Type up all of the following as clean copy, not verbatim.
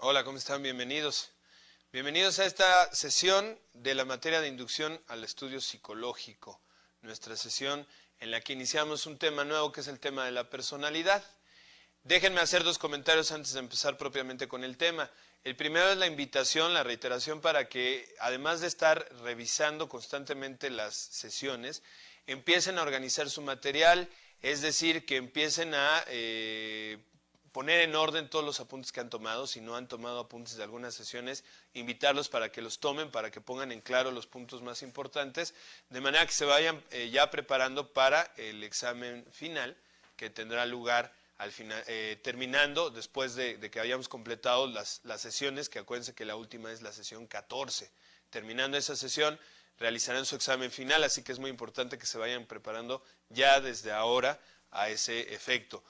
Hola, ¿cómo están? Bienvenidos. Bienvenidos a esta sesión de la materia de inducción al estudio psicológico. Nuestra sesión en la que iniciamos un tema nuevo que es el tema de la personalidad. Déjenme hacer dos comentarios antes de empezar propiamente con el tema. El primero es la invitación, la reiteración para que, además de estar revisando constantemente las sesiones, empiecen a organizar su material, es decir, que empiecen a poner en orden todos los apuntes que han tomado. Si no han tomado apuntes de algunas sesiones, invitarlos para que los tomen, para que pongan en claro los puntos más importantes, de manera que se vayan ya preparando para el examen final que tendrá lugar al final, terminando después de que hayamos completado las sesiones, que acuérdense que la última es la sesión 14. Terminando esa sesión, realizarán su examen final, así que es muy importante que se vayan preparando ya desde ahora a ese efecto.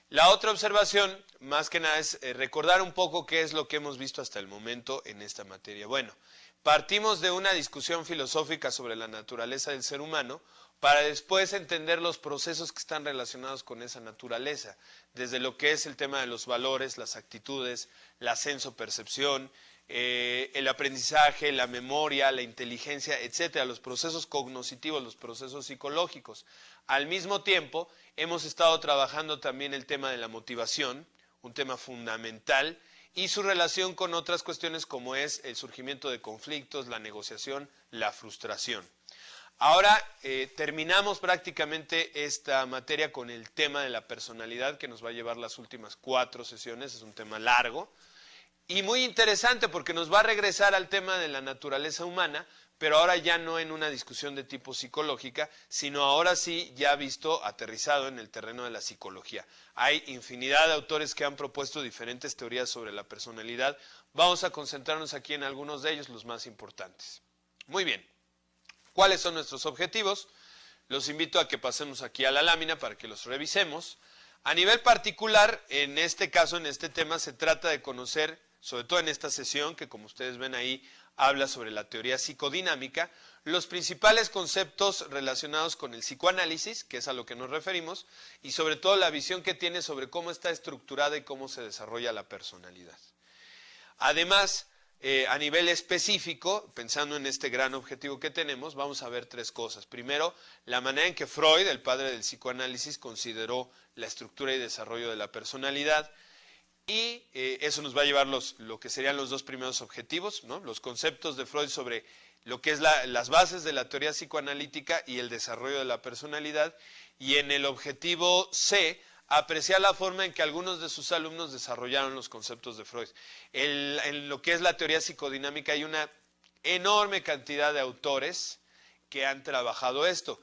La otra observación, más que nada, es recordar un poco qué es lo que hemos visto hasta el momento en esta materia. Bueno, partimos de una discusión filosófica sobre la naturaleza del ser humano para después entender los procesos que están relacionados con esa naturaleza, desde lo que es el tema de los valores, las actitudes, la senso-percepción, el aprendizaje, la memoria, la inteligencia, etcétera, los procesos cognitivos, los procesos psicológicos. Al mismo tiempo, hemos estado trabajando también el tema de la motivación, un tema fundamental, y su relación con otras cuestiones como es el surgimiento de conflictos, la negociación, la frustración. Ahora terminamos prácticamente esta materia con el tema de la personalidad, que nos va a llevar las últimas 4 sesiones, es un tema largo y muy interesante porque nos va a regresar al tema de la naturaleza humana, pero ahora ya no en una discusión de tipo psicológica, sino ahora sí ya visto, aterrizado en el terreno de la psicología. Hay infinidad de autores que han propuesto diferentes teorías sobre la personalidad. Vamos a concentrarnos aquí en algunos de ellos, los más importantes. Muy bien. ¿Cuáles son nuestros objetivos? Los invito a que pasemos aquí a la lámina para que los revisemos. A nivel particular, en este caso, en este tema, se trata de conocer, sobre todo en esta sesión, que como ustedes ven ahí, habla sobre la teoría psicodinámica, los principales conceptos relacionados con el psicoanálisis, que es a lo que nos referimos, y sobre todo la visión que tiene sobre cómo está estructurada y cómo se desarrolla la personalidad. Además, a nivel específico, pensando en este gran objetivo que tenemos, vamos a ver 3 cosas. Primero, la manera en que Freud, el padre del psicoanálisis, consideró la estructura y desarrollo de la personalidad. Y eso nos va a llevar lo que serían los 2 primeros objetivos, ¿no? Los conceptos de Freud sobre lo que es las bases de la teoría psicoanalítica y el desarrollo de la personalidad. Y en el objetivo C, apreciar la forma en que algunos de sus alumnos desarrollaron los conceptos de Freud. En lo que es la teoría psicodinámica hay una enorme cantidad de autores que han trabajado esto.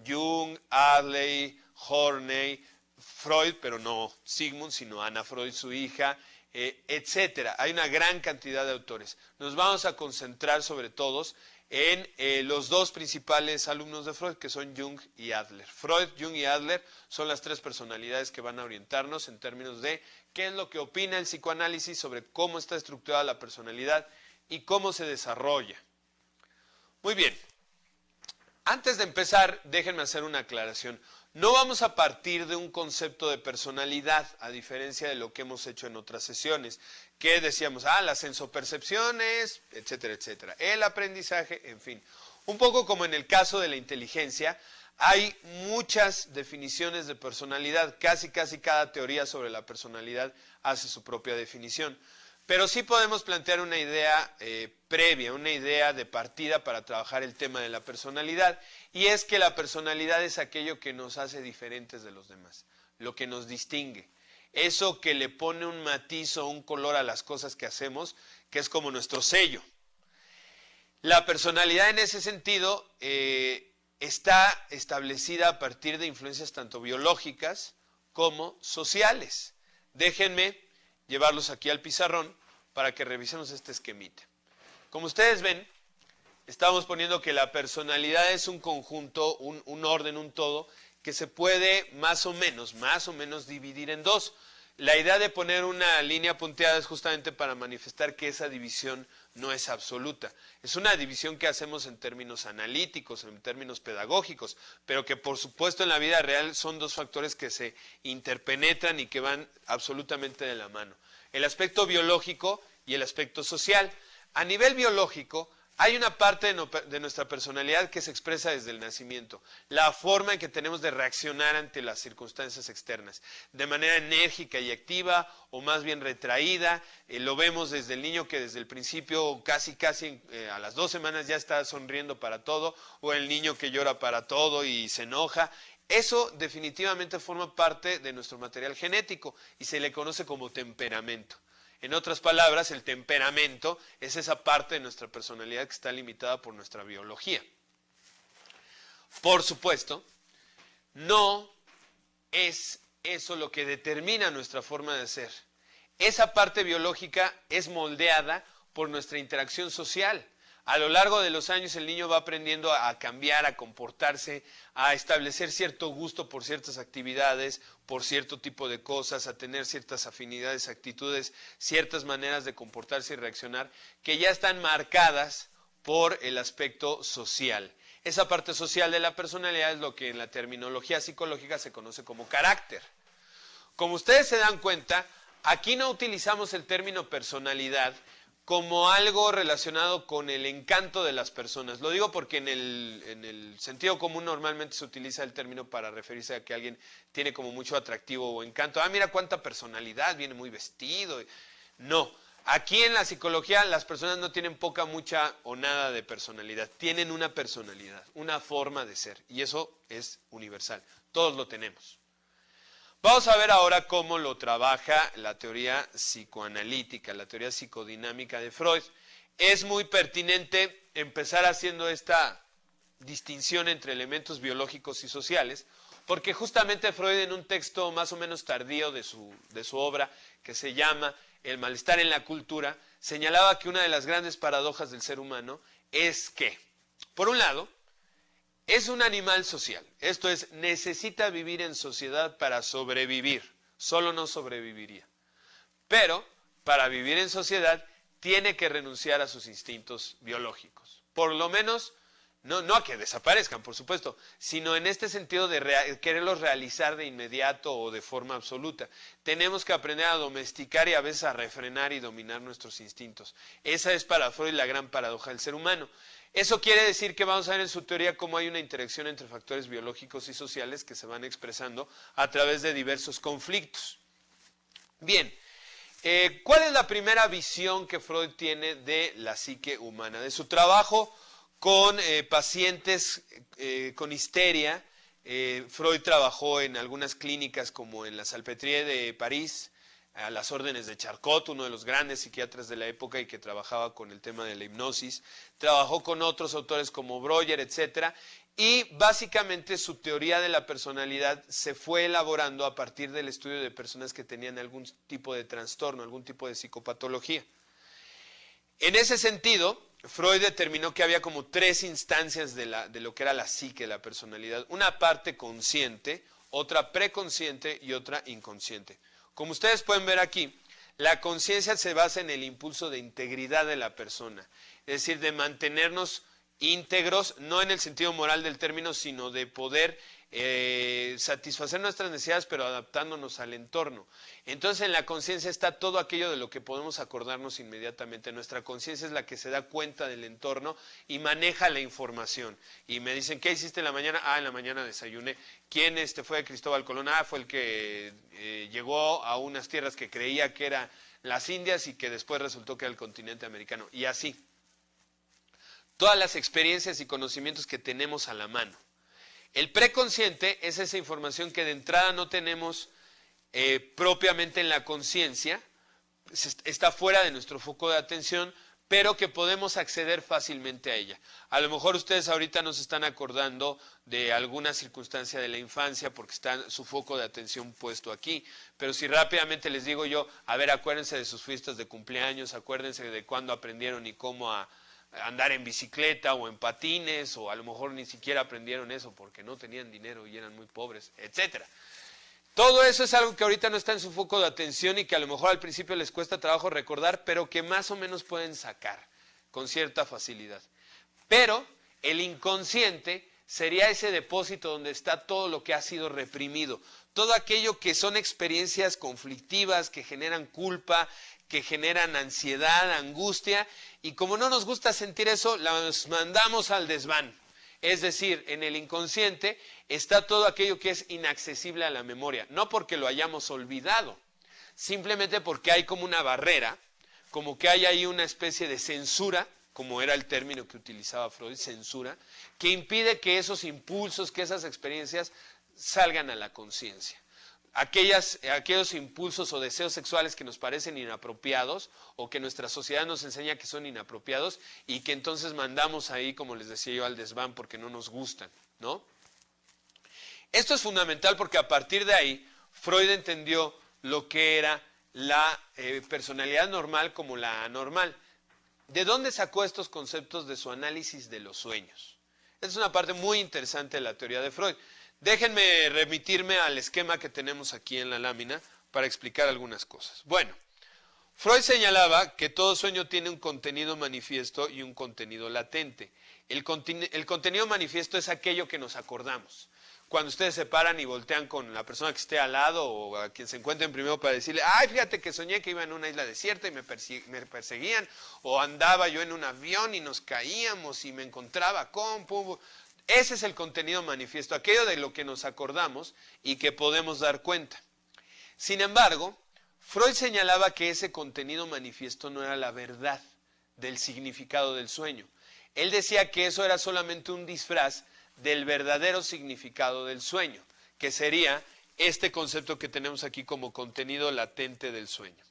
Jung, Adley, Horney, Freud, pero no Sigmund, sino Ana Freud, su hija, etcétera. Hay una gran cantidad de autores. Nos vamos a concentrar sobre todos en los 2 principales alumnos de Freud, que son Jung y Adler. Freud, Jung y Adler son las 3 personalidades que van a orientarnos en términos de qué es lo que opina el psicoanálisis sobre cómo está estructurada la personalidad y cómo se desarrolla. Muy bien. Antes de empezar, déjenme hacer una aclaración. No vamos a partir de un concepto de personalidad, a diferencia de lo que hemos hecho en otras sesiones, que decíamos, las sensopercepciones, etcétera, etcétera, el aprendizaje, en fin. Un poco como en el caso de la inteligencia, hay muchas definiciones de personalidad, casi cada teoría sobre la personalidad hace su propia definición. Pero sí podemos plantear una idea previa, una idea de partida para trabajar el tema de la personalidad, y es que la personalidad es aquello que nos hace diferentes de los demás, lo que nos distingue, eso que le pone un matiz o un color a las cosas que hacemos, que es como nuestro sello. La personalidad en ese sentido está establecida a partir de influencias tanto biológicas como sociales. Déjenme llevarlos aquí al pizarrón para que revisemos este esquemita. Como ustedes ven, estamos poniendo que la personalidad es un conjunto, un orden, un todo, que se puede más o menos dividir en 2. La idea de poner una línea punteada es justamente para manifestar que esa división no es absoluta. Es una división que hacemos en términos analíticos, en términos pedagógicos, pero que por supuesto en la vida real son 2 factores que se interpenetran y que van absolutamente de la mano. El aspecto biológico y el aspecto social. A nivel biológico, hay una parte de nuestra personalidad que se expresa desde el nacimiento, la forma en que tenemos de reaccionar ante las circunstancias externas, de manera enérgica y activa o más bien retraída. Lo vemos desde el niño que desde el principio casi a las 2 semanas ya está sonriendo para todo, o el niño que llora para todo y se enoja. Eso definitivamente forma parte de nuestro material genético y se le conoce como temperamento. En otras palabras, el temperamento es esa parte de nuestra personalidad que está limitada por nuestra biología. Por supuesto, no es eso lo que determina nuestra forma de ser. Esa parte biológica es moldeada por nuestra interacción social. A lo largo de los años el niño va aprendiendo a cambiar, a comportarse, a establecer cierto gusto por ciertas actividades, por cierto tipo de cosas, a tener ciertas afinidades, actitudes, ciertas maneras de comportarse y reaccionar que ya están marcadas por el aspecto social. Esa parte social de la personalidad es lo que en la terminología psicológica se conoce como carácter. Como ustedes se dan cuenta, aquí no utilizamos el término personalidad como algo relacionado con el encanto de las personas. Lo digo porque en el sentido común normalmente se utiliza el término para referirse a que alguien tiene como mucho atractivo o encanto. Ah, mira cuánta personalidad, viene muy vestido. No, aquí en la psicología las personas no tienen poca, mucha o nada de personalidad. Tienen una personalidad, una forma de ser, y eso es universal. Todos lo tenemos. Vamos a ver ahora cómo lo trabaja la teoría psicoanalítica, la teoría psicodinámica de Freud. Es muy pertinente empezar haciendo esta distinción entre elementos biológicos y sociales, porque justamente Freud en un texto más o menos tardío de su obra, que se llama El malestar en la cultura, señalaba que una de las grandes paradojas del ser humano es que, por un lado, es un animal social, esto es, necesita vivir en sociedad para sobrevivir, solo no sobreviviría. Pero, para vivir en sociedad, tiene que renunciar a sus instintos biológicos. Por lo menos, no a que desaparezcan, por supuesto, sino en este sentido de quererlos realizar de inmediato o de forma absoluta. Tenemos que aprender a domesticar y a veces a refrenar y dominar nuestros instintos. Esa es para Freud la gran paradoja del ser humano. Eso quiere decir que vamos a ver en su teoría cómo hay una interacción entre factores biológicos y sociales que se van expresando a través de diversos conflictos. Bien, ¿cuál es la primera visión que Freud tiene de la psique humana? De su trabajo con pacientes con histeria. Freud trabajó en algunas clínicas como en la Salpêtrière de París, a las órdenes de Charcot, uno de los grandes psiquiatras de la época y que trabajaba con el tema de la hipnosis. Trabajó con otros autores como Breuer, etc. Y básicamente su teoría de la personalidad se fue elaborando a partir del estudio de personas que tenían algún tipo de trastorno, algún tipo de psicopatología. En ese sentido, Freud determinó que había como 3 instancias de lo que era la psique, la personalidad. Una parte consciente, otra preconsciente y otra inconsciente. Como ustedes pueden ver aquí, la conciencia se basa en el impulso de integridad de la persona, es decir, de mantenernos íntegros, no en el sentido moral del término, sino de poder satisfacer nuestras necesidades, pero adaptándonos al entorno. Entonces en la conciencia está todo aquello de lo que podemos acordarnos inmediatamente. Nuestra conciencia es la que se da cuenta del entorno y maneja la información. Y me dicen, ¿qué hiciste en la mañana? Ah, en la mañana desayuné. ¿Quién fue Cristóbal Colón? Ah, fue el que llegó a unas tierras que creía que eran las Indias y que después resultó que era el continente americano. Y así. Todas las experiencias y conocimientos que tenemos a la mano. El preconsciente es esa información que de entrada no tenemos propiamente en la conciencia, está fuera de nuestro foco de atención, pero que podemos acceder fácilmente a ella. A lo mejor ustedes ahorita no se están acordando de alguna circunstancia de la infancia porque está su foco de atención puesto aquí, pero si rápidamente les digo yo, a ver, acuérdense de sus fiestas de cumpleaños, acuérdense de cuándo aprendieron y cómo a andar en bicicleta o en patines, o a lo mejor ni siquiera aprendieron eso porque no tenían dinero y eran muy pobres, etcétera. Todo eso es algo que ahorita no está en su foco de atención y que a lo mejor al principio les cuesta trabajo recordar, pero que más o menos pueden sacar con cierta facilidad. Pero el inconsciente sería ese depósito donde está todo lo que ha sido reprimido, todo aquello que son experiencias conflictivas, que generan culpa, que generan ansiedad, angustia, y como no nos gusta sentir eso, las mandamos al desván. Es decir, en el inconsciente está todo aquello que es inaccesible a la memoria, no porque lo hayamos olvidado, simplemente porque hay como una barrera, como que hay ahí una especie de censura, como era el término que utilizaba Freud, censura, que impide que esos impulsos, que esas experiencias salgan a la conciencia. Aquellos impulsos o deseos sexuales que nos parecen inapropiados o que nuestra sociedad nos enseña que son inapropiados y que entonces mandamos ahí, como les decía yo, al desván porque no nos gustan, ¿no? Esto es fundamental porque a partir de ahí Freud entendió lo que era la personalidad normal como la anormal. ¿De dónde sacó estos conceptos? De su análisis de los sueños. Esta es una parte muy interesante de la teoría de Freud. Déjenme remitirme al esquema que tenemos aquí en la lámina para explicar algunas cosas. Bueno, Freud señalaba que todo sueño tiene un contenido manifiesto y un contenido latente. El contenido manifiesto es aquello que nos acordamos. Cuando ustedes se paran y voltean con la persona que esté al lado o a quien se encuentren primero para decirle, ay, fíjate que soñé que iba en una isla desierta y me perseguían, o andaba yo en un avión y nos caíamos y me encontraba con... Pum. Ese es el contenido manifiesto, aquello de lo que nos acordamos y que podemos dar cuenta. Sin embargo, Freud señalaba que ese contenido manifiesto no era la verdad del significado del sueño. Él decía que eso era solamente un disfraz del verdadero significado del sueño, que sería este concepto que tenemos aquí como contenido latente del sueño.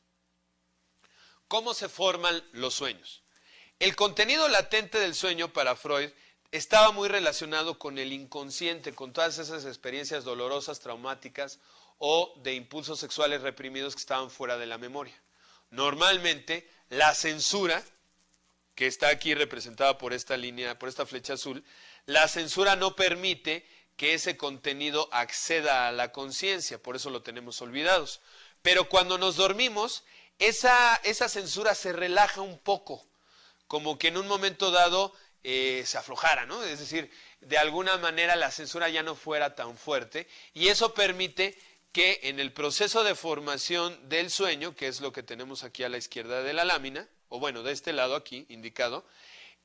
¿Cómo se forman los sueños? El contenido latente del sueño para Freud estaba muy relacionado con el inconsciente, con todas esas experiencias dolorosas, traumáticas o de impulsos sexuales reprimidos que estaban fuera de la memoria. Normalmente, la censura, que está aquí representada por esta línea, por esta flecha azul, la censura no permite que ese contenido acceda a la conciencia, por eso lo tenemos olvidados. Pero cuando nos dormimos, esa censura se relaja un poco, como que en un momento dado se aflojara, ¿no? Es decir, de alguna manera la censura ya no fuera tan fuerte y eso permite que en el proceso de formación del sueño, que es lo que tenemos aquí a la izquierda de la lámina, o bueno, de este lado aquí indicado,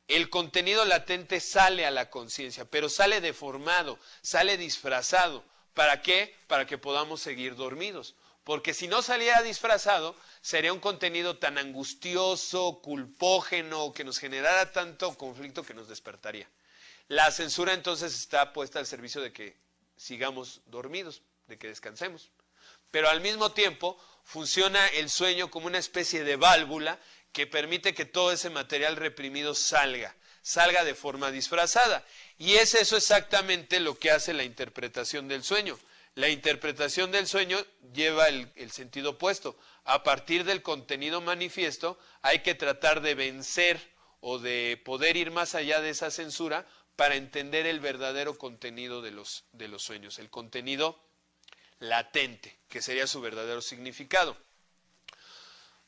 el contenido latente sale a la conciencia, pero sale deformado, sale disfrazado. ¿Para qué? Para que podamos seguir dormidos. Porque si no saliera disfrazado, sería un contenido tan angustioso, culpógeno, que nos generara tanto conflicto que nos despertaría. La censura entonces está puesta al servicio de que sigamos dormidos, de que descansemos. Pero al mismo tiempo funciona el sueño como una especie de válvula que permite que todo ese material reprimido salga de forma disfrazada. Y es eso exactamente lo que hace la interpretación del sueño. La interpretación del sueño lleva el sentido opuesto. A partir del contenido manifiesto hay que tratar de vencer o de poder ir más allá de esa censura para entender el verdadero contenido de los sueños, el contenido latente, que sería su verdadero significado.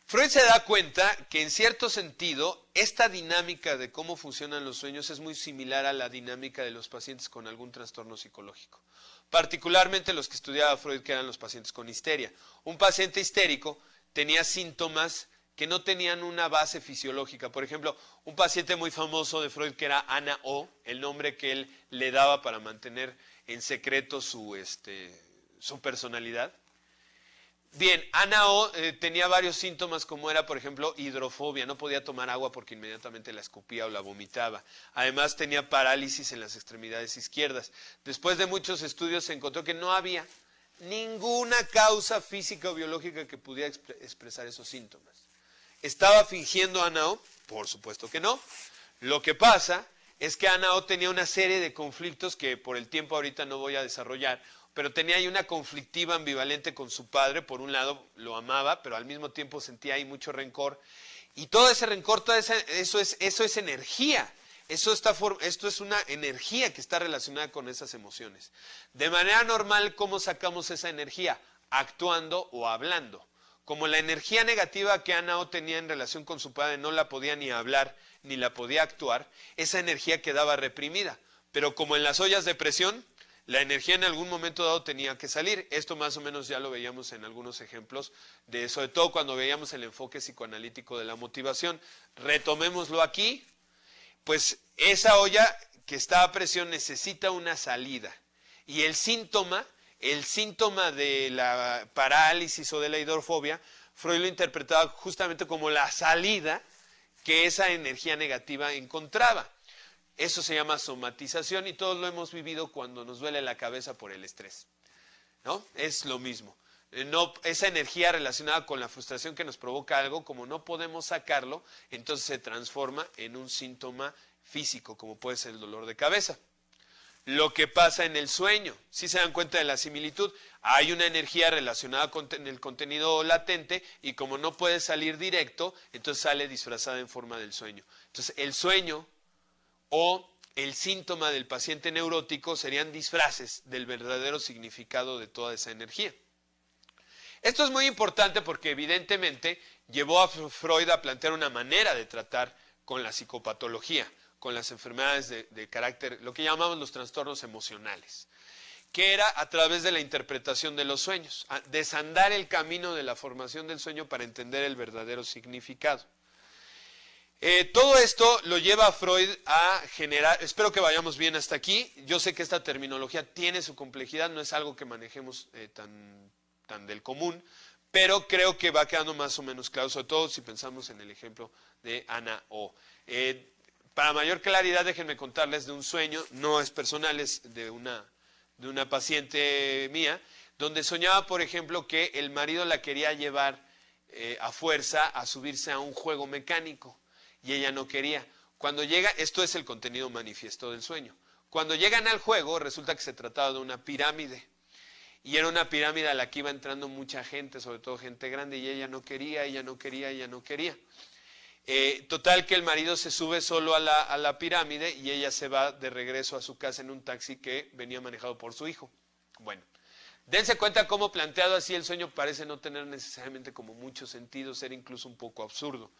Freud se da cuenta que en cierto sentido esta dinámica de cómo funcionan los sueños es muy similar a la dinámica de los pacientes con algún trastorno psicológico. Particularmente los que estudiaba Freud, que eran los pacientes con histeria. Un paciente histérico tenía síntomas que no tenían una base fisiológica. Por ejemplo, un paciente muy famoso de Freud que era Ana O, el nombre que él le daba para mantener en secreto su personalidad. Bien, Ana O tenía varios síntomas como era, por ejemplo, hidrofobia. No podía tomar agua porque inmediatamente la escupía o la vomitaba. Además tenía parálisis en las extremidades izquierdas. Después de muchos estudios se encontró que no había ninguna causa física o biológica que pudiera expresar esos síntomas. ¿Estaba fingiendo Ana O? Por supuesto que no. Lo que pasa es que Ana O tenía una serie de conflictos que por el tiempo ahorita no voy a desarrollar, pero tenía ahí una conflictiva ambivalente con su padre. Por un lado lo amaba, pero al mismo tiempo sentía ahí mucho rencor. Y todo ese rencor, eso es energía. Esto es una energía que está relacionada con esas emociones. De manera normal, ¿cómo sacamos esa energía? Actuando o hablando. Como la energía negativa que Ana O tenía en relación con su padre no la podía ni hablar ni la podía actuar, esa energía quedaba reprimida. Pero como en las ollas de presión, la energía en algún momento dado tenía que salir. Esto más o menos ya lo veíamos en algunos ejemplos, sobre todo cuando veíamos el enfoque psicoanalítico de la motivación. Retomémoslo aquí, pues esa olla que está a presión necesita una salida. Y el síntoma de la parálisis o de la hidrofobia, Freud lo interpretaba justamente como la salida que esa energía negativa encontraba. Eso se llama somatización y todos lo hemos vivido cuando nos duele la cabeza por el estrés, ¿no? Es lo mismo. Esa energía relacionada con la frustración que nos provoca algo, como no podemos sacarlo, entonces se transforma en un síntoma físico, como puede ser el dolor de cabeza. Lo que pasa en el sueño, si se dan cuenta de la similitud, hay una energía relacionada con el contenido latente y como no puede salir directo, entonces sale disfrazada en forma del sueño. Entonces el sueño o el síntoma del paciente neurótico serían disfraces del verdadero significado de toda esa energía. Esto es muy importante porque evidentemente llevó a Freud a plantear una manera de tratar con la psicopatología, con las enfermedades de carácter, lo que llamamos los trastornos emocionales, que era a través de la interpretación de los sueños, desandar el camino de la formación del sueño para entender el verdadero significado. Todo esto lo lleva a Freud a generar, espero que vayamos bien hasta aquí, yo sé que esta terminología tiene su complejidad, no es algo que manejemos tan del común, pero creo que va quedando más o menos claro, sobre todo si pensamos en el ejemplo de Ana O. Para mayor claridad, déjenme contarles de un sueño, no es personal, es de una paciente mía, donde soñaba, por ejemplo, que el marido la quería llevar a fuerza a subirse a un juego mecánico y ella no quería. Cuando llega, esto es el contenido manifiesto del sueño. Cuando llegan al juego, resulta que se trataba de una pirámide. Y era una pirámide a la que iba entrando mucha gente, sobre todo gente grande, y ella no quería. Total que el marido se sube solo a la pirámide y ella se va de regreso a su casa en un taxi que venía manejado por su hijo. Bueno, dense cuenta cómo planteado así el sueño parece no tener necesariamente como mucho sentido, ser incluso un poco absurdo.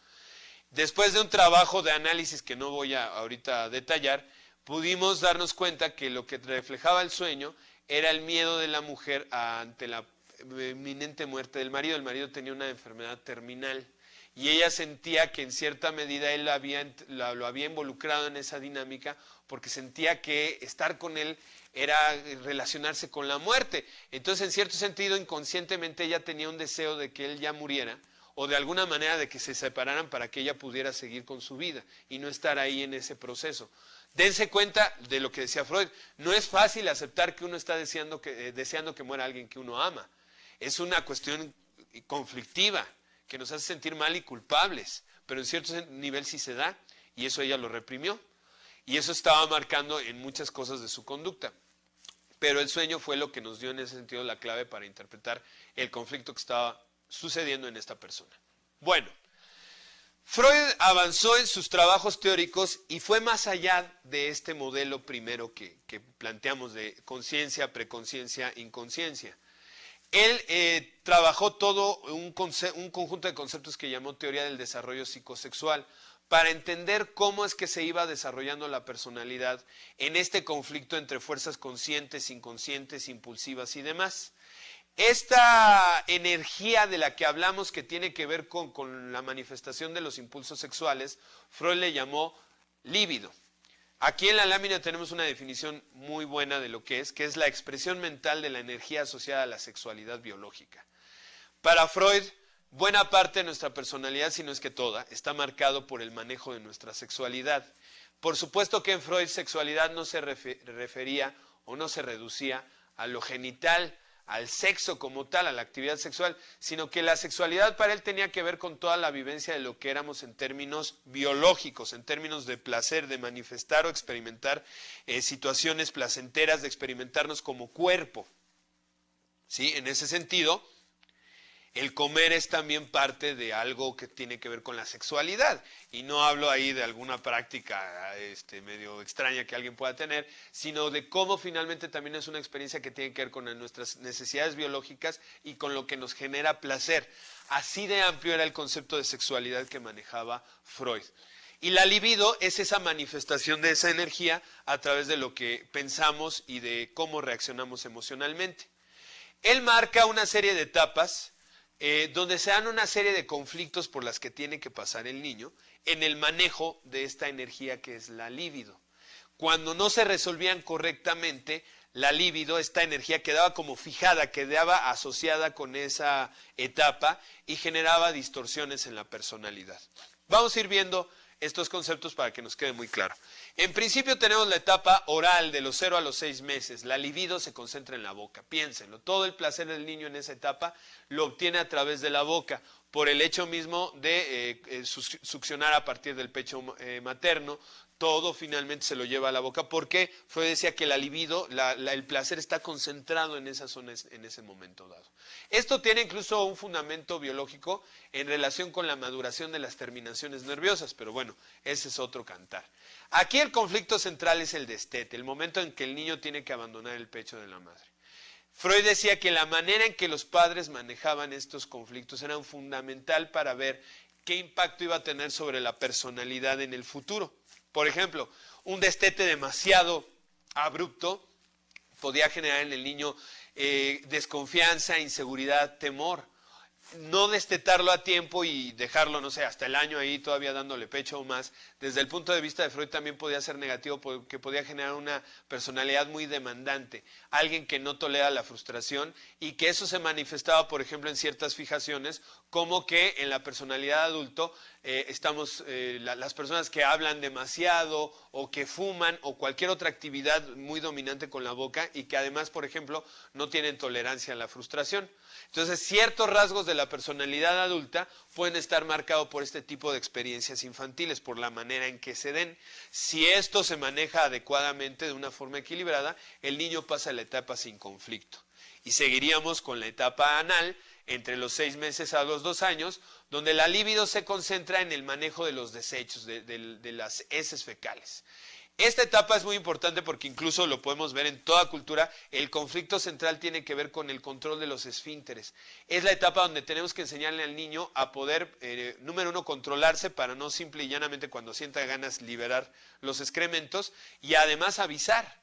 Después de un trabajo de análisis que no voy a ahorita detallar, pudimos darnos cuenta que lo que reflejaba el sueño era el miedo de la mujer ante la inminente muerte del marido. El marido tenía una enfermedad terminal y ella sentía que en cierta medida él lo había involucrado en esa dinámica porque sentía que estar con él era relacionarse con la muerte. Entonces, en cierto sentido, inconscientemente ella tenía un deseo de que él ya muriera o de alguna manera de que se separaran para que ella pudiera seguir con su vida y no estar ahí en ese proceso. Dense cuenta de lo que decía Freud, no es fácil aceptar que uno está deseando que muera alguien que uno ama. Es una cuestión conflictiva que nos hace sentir mal y culpables, pero en cierto nivel sí se da y eso ella lo reprimió y eso estaba marcando en muchas cosas de su conducta. Pero el sueño fue lo que nos dio en ese sentido la clave para interpretar el conflicto que estaba sucediendo en esta persona. Bueno, Freud avanzó en sus trabajos teóricos y fue más allá de este modelo primero que planteamos de conciencia, preconciencia, inconsciencia. Él trabajó todo un conjunto de conceptos que llamó teoría del desarrollo psicosexual para entender cómo es que se iba desarrollando la personalidad en este conflicto entre fuerzas conscientes, inconscientes, impulsivas y demás. Esta energía de la que hablamos que tiene que ver con la manifestación de los impulsos sexuales, Freud le llamó líbido. Aquí en la lámina tenemos una definición muy buena de lo que es la expresión mental de la energía asociada a la sexualidad biológica. Para Freud, buena parte de nuestra personalidad, si no es que toda, está marcado por el manejo de nuestra sexualidad. Por supuesto que en Freud sexualidad no se refería o no se reducía a lo genital, al sexo como tal, a la actividad sexual, sino que la sexualidad para él tenía que ver con toda la vivencia de lo que éramos en términos biológicos, en términos de placer, de manifestar o experimentar situaciones placenteras, de experimentarnos como cuerpo. ¿Sí? En ese sentido, el comer es también parte de algo que tiene que ver con la sexualidad. Y no hablo ahí de alguna práctica medio extraña que alguien pueda tener, sino de cómo finalmente también es una experiencia que tiene que ver con nuestras necesidades biológicas y con lo que nos genera placer. Así de amplio era el concepto de sexualidad que manejaba Freud. Y la libido es esa manifestación de esa energía a través de lo que pensamos y de cómo reaccionamos emocionalmente. Él marca una serie de etapas donde se dan una serie de conflictos por las que tiene que pasar el niño en el manejo de esta energía que es la libido. Cuando no se resolvían correctamente, la libido, esta energía quedaba como fijada, quedaba asociada con esa etapa y generaba distorsiones en la personalidad. Vamos a ir viendo estos conceptos para que nos quede muy claro. En principio tenemos la etapa oral de los 0 a los 6 meses. La libido se concentra en la boca. Piénsenlo, todo el placer del niño en esa etapa lo obtiene a través de la boca, por el hecho mismo de succionar a partir del pecho materno. Todo finalmente se lo lleva a la boca porque Freud decía que la libido, el placer está concentrado en esa zona en ese momento dado. Esto tiene incluso un fundamento biológico en relación con la maduración de las terminaciones nerviosas, pero bueno, ese es otro cantar. Aquí el conflicto central es el destete, el momento en que el niño tiene que abandonar el pecho de la madre. Freud decía que la manera en que los padres manejaban estos conflictos era fundamental para ver qué impacto iba a tener sobre la personalidad en el futuro. Por ejemplo, un destete demasiado abrupto podía generar en el niño desconfianza, inseguridad, temor. No destetarlo a tiempo y dejarlo, no sé, hasta el año ahí todavía dándole pecho o más, desde el punto de vista de Freud también podía ser negativo porque podía generar una personalidad muy demandante, alguien que no tolera la frustración y que eso se manifestaba, por ejemplo, en ciertas fijaciones, como que en la personalidad adulto las personas que hablan demasiado o que fuman o cualquier otra actividad muy dominante con la boca y que además, por ejemplo, no tienen tolerancia a la frustración. Entonces, ciertos rasgos de la personalidad adulta pueden estar marcados por este tipo de experiencias infantiles, por la manera en que se den. Si esto se maneja adecuadamente de una forma equilibrada, el niño pasa a la etapa sin conflicto. Y seguiríamos con la etapa anal, entre los 6 meses a los 2 años, donde la libido se concentra en el manejo de los desechos, de las heces fecales. Esta etapa es muy importante porque incluso lo podemos ver en toda cultura, el conflicto central tiene que ver con el control de los esfínteres. Es la etapa donde tenemos que enseñarle al niño a poder, número uno, controlarse para no simple y llanamente cuando sienta ganas liberar los excrementos y además avisar.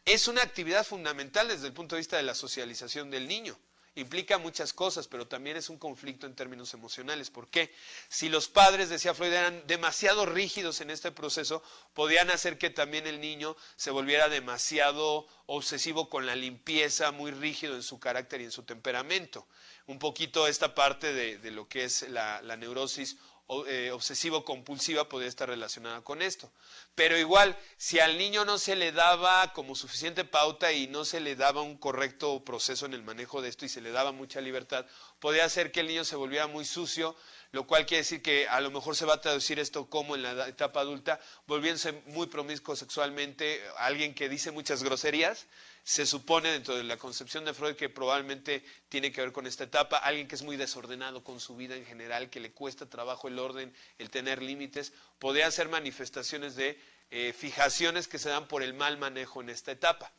Es una actividad fundamental desde el punto de vista de la socialización del niño. Implica muchas cosas, pero también es un conflicto en términos emocionales. ¿Por qué? Si los padres, decía Freud, eran demasiado rígidos en este proceso, podían hacer que también el niño se volviera demasiado obsesivo con la limpieza, muy rígido en su carácter y en su temperamento. Un poquito esta parte de lo que es la neurosis obsesivo-compulsiva podría estar relacionada con esto. Pero igual, si al niño no se le daba como suficiente pauta y no se le daba un correcto proceso en el manejo de esto y se le daba mucha libertad, podría hacer que el niño se volviera muy sucio, lo cual quiere decir que a lo mejor se va a traducir esto como en la etapa adulta, volviéndose muy promiscuo sexualmente, alguien que dice muchas groserías. Se supone dentro de la concepción de Freud que probablemente tiene que ver con esta etapa, alguien que es muy desordenado con su vida en general, que le cuesta trabajo el orden, el tener límites, podría ser manifestaciones de fijaciones que se dan por el mal manejo en esta etapa.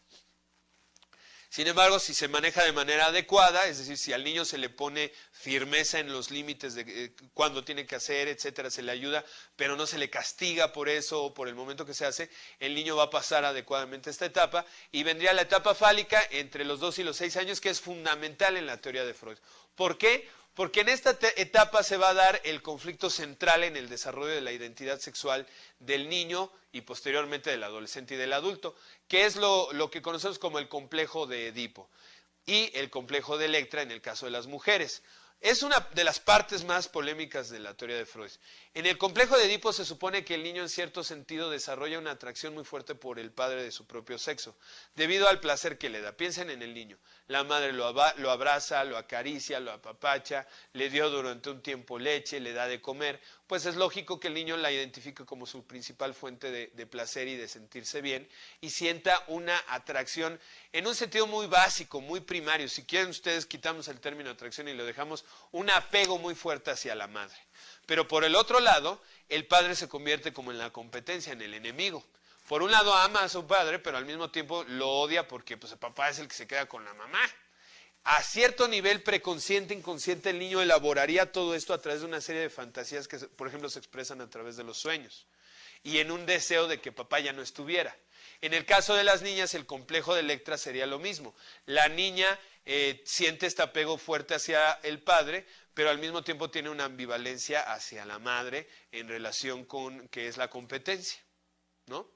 Sin embargo, si se maneja de manera adecuada, es decir, si al niño se le pone firmeza en los límites de cuándo tiene que hacer, etcétera, se le ayuda, pero no se le castiga por eso o por el momento que se hace, el niño va a pasar adecuadamente esta etapa y vendría la etapa fálica entre los 2 y los 6 años, que es fundamental en la teoría de Freud. ¿Por qué? Porque en esta etapa se va a dar el conflicto central en el desarrollo de la identidad sexual del niño y posteriormente del adolescente y del adulto, que es lo que conocemos como el complejo de Edipo y el complejo de Electra en el caso de las mujeres. Es una de las partes más polémicas de la teoría de Freud. En el complejo de Edipo se supone que el niño en cierto sentido desarrolla una atracción muy fuerte por el padre de su propio sexo, debido al placer que le da. Piensen en el niño. La madre lo abraza, lo acaricia, lo apapacha, le dio durante un tiempo leche, le da de comer. Pues es lógico que el niño la identifique como su principal fuente de placer y de sentirse bien y sienta una atracción en un sentido muy básico, muy primario. Si quieren ustedes quitamos el término atracción y lo dejamos un apego muy fuerte hacia la madre. Pero por el otro lado, el padre se convierte como en la competencia, en el enemigo. Por un lado ama a su padre, pero al mismo tiempo lo odia porque pues, el papá es el que se queda con la mamá. A cierto nivel preconsciente, inconsciente, el niño elaboraría todo esto a través de una serie de fantasías que, por ejemplo, se expresan a través de los sueños. y en un deseo de que papá ya no estuviera. En el caso de las niñas, el complejo de Electra sería lo mismo. La niña siente este apego fuerte hacia el padre, pero al mismo tiempo tiene una ambivalencia hacia la madre en relación con que es la competencia, ¿no?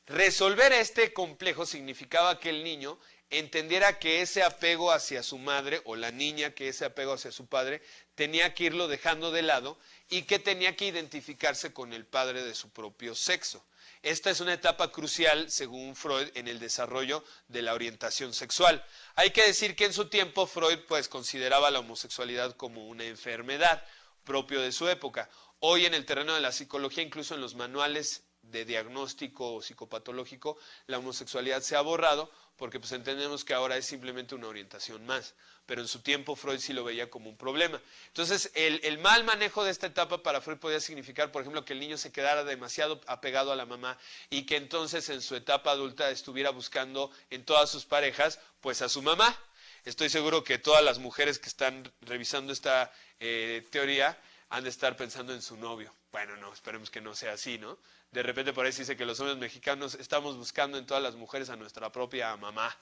Resolver este complejo significaba que el niño entendiera que ese apego hacia su madre, o la niña que ese apego hacia su padre, tenía que irlo dejando de lado y que tenía que identificarse con el padre de su propio sexo. Esta es una etapa crucial, según Freud, en el desarrollo de la orientación sexual. Hay que decir que en su tiempo Freud pues consideraba la homosexualidad como una enfermedad propio de su época. Hoy en el terreno de la psicología, incluso en los manuales de diagnóstico psicopatológico, la homosexualidad se ha borrado porque pues entendemos que ahora es simplemente una orientación más, pero en su tiempo Freud sí lo veía como un problema. Entonces el mal manejo de esta etapa para Freud podía significar, por ejemplo, que el niño se quedara demasiado apegado a la mamá y que entonces en su etapa adulta estuviera buscando en todas sus parejas pues a su mamá. Estoy seguro que todas las mujeres que están revisando esta teoría han de estar pensando en su novio. Bueno, no, esperemos que no sea así, ¿no? De repente por ahí se dice que los hombres mexicanos estamos buscando en todas las mujeres a nuestra propia mamá.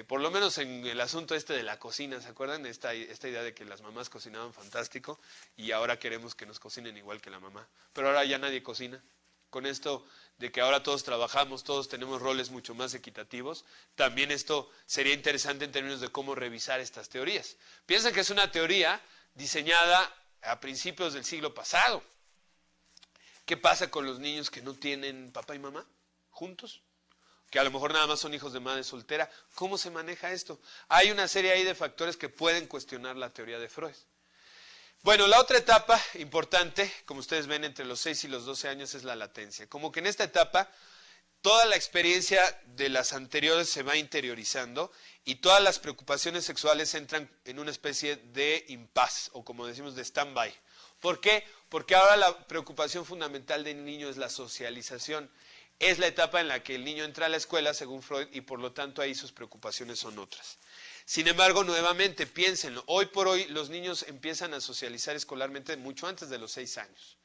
Por lo menos en el asunto este de la cocina, ¿se acuerdan? Esta idea de que las mamás cocinaban fantástico y ahora queremos que nos cocinen igual que la mamá. Pero ahora ya nadie cocina. Con esto de que ahora todos trabajamos, todos tenemos roles mucho más equitativos, también esto sería interesante en términos de cómo revisar estas teorías. Piensen que es una teoría diseñada a principios del siglo pasado. ¿Qué pasa con los niños que no tienen papá y mamá juntos? Que a lo mejor nada más son hijos de madre soltera. ¿Cómo se maneja esto? Hay una serie ahí de factores que pueden cuestionar la teoría de Freud. Bueno, la otra etapa importante, como ustedes ven, entre los 6 y los 12 años es la latencia. Como que en esta etapa toda la experiencia de las anteriores se va interiorizando y todas las preocupaciones sexuales entran en una especie de impasse, o como decimos, de stand-by. ¿Por qué? Porque ahora la preocupación fundamental del niño es la socialización. Es la etapa en la que el niño entra a la escuela, según Freud, y por lo tanto ahí sus preocupaciones son otras. Sin embargo, nuevamente, piénsenlo, hoy por hoy los niños empiezan a socializar escolarmente mucho antes de los 6 años.